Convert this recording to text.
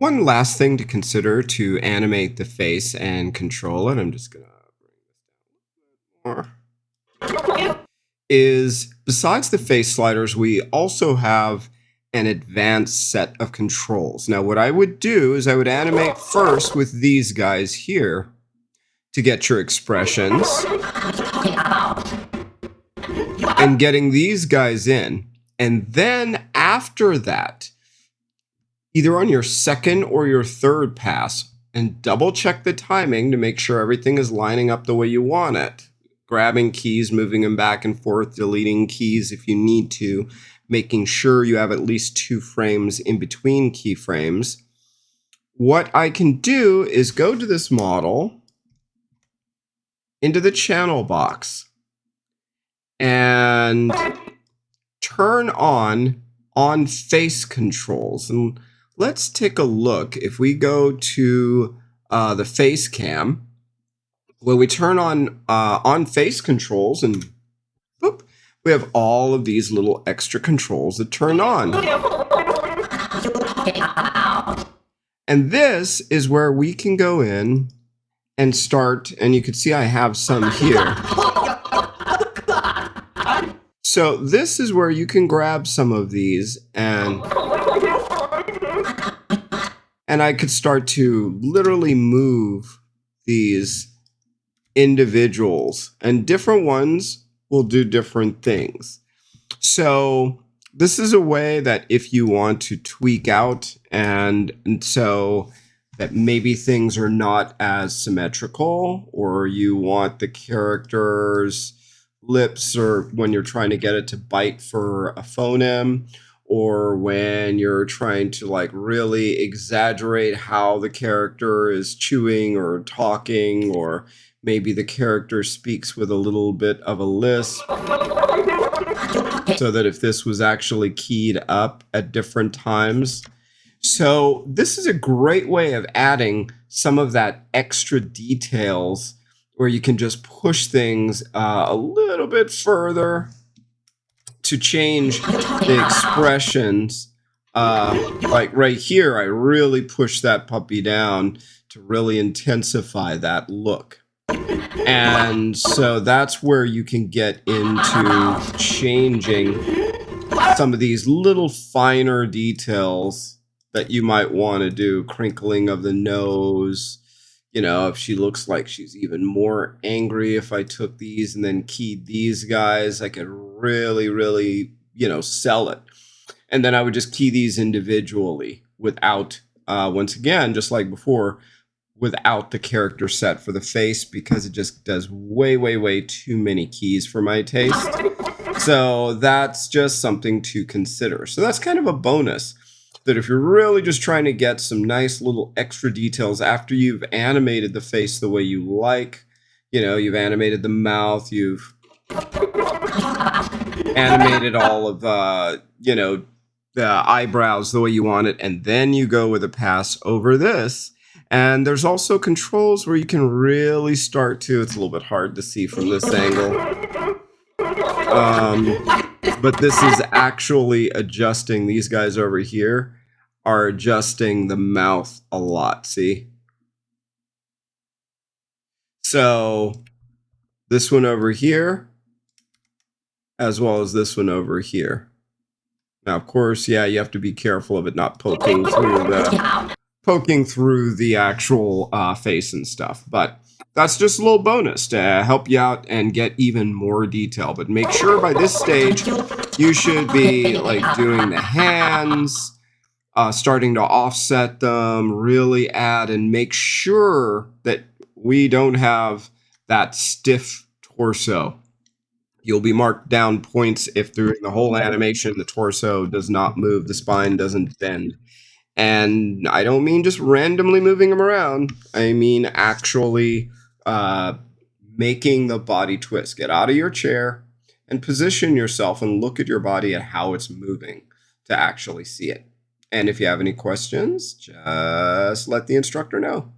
One last thing to consider to animate the face and control it, I'm just going to bring this down more, is besides the face sliders, we also have an advanced set of controls. Now, what I would do is I would animate first with these guys here to get your expressions and getting these guys in. And then after that, either on your second or your third pass, and double check the timing to make sure everything is lining up the way you want it. Grabbing keys, moving them back and forth, deleting keys if you need to, making sure you have at least 2 frames in between keyframes. What I can do is go to this model, into the channel box, and turn on face controls. And let's take a look. If we go to the face cam, when we turn on face controls, and boop, we have all of these little extra controls that turn on. And this is where we can go in and start, and you can see I have some here. So this is where you can grab some of these, and I could start to literally move these individuals, and different ones will do different things. So this is a way that if you want to tweak out and so that maybe things are not as symmetrical, or you want the characters' lips, or when you're trying to get it to bite for a phoneme, or when you're trying to like really exaggerate how the character is chewing or talking, or maybe the character speaks with a little bit of a lisp, so that if this was actually keyed up at different times. So this is a great way of adding some of that extra details where you can just push things a little bit further to change the expressions. Like right here, I really push that puppy down to really intensify that look. And so that's where you can get into changing some of these little finer details that you might want to do. Crinkling of the nose, you know, if she looks like she's even more angry, if I took these and then keyed these guys, I could really, you know, sell it. And then I would just key these individually without, once again, just like before, without the character set for the face, because it just does way too many keys for my taste. So that's just something to consider. So that's kind of a bonus, that if you're really just trying to get some nice little extra details after you've animated the face the way you like, you know, you've animated the mouth, you've animated all of, you know, the eyebrows the way you want it, and then you go with a pass over this. And there's also controls where you can really start to, it's a little bit hard to see from this angle, but this is actually adjusting, these guys over here are adjusting the mouth a lot, see? So this one over here, as well as this one over here. Now, of course, yeah, you have to be careful of it not poking through the actual face and stuff. But that's just a little bonus to help you out and get even more detail. But make sure by this stage, you should be like doing the hands, starting to offset them, really add and make sure that we don't have that stiff torso. You'll be marked down points if during the whole animation the torso does not move, the spine doesn't bend. And I don't mean just randomly moving them around. I mean actually making the body twist. Get out of your chair and position yourself and look at your body at how it's moving to actually see it. And if you have any questions, just let the instructor know.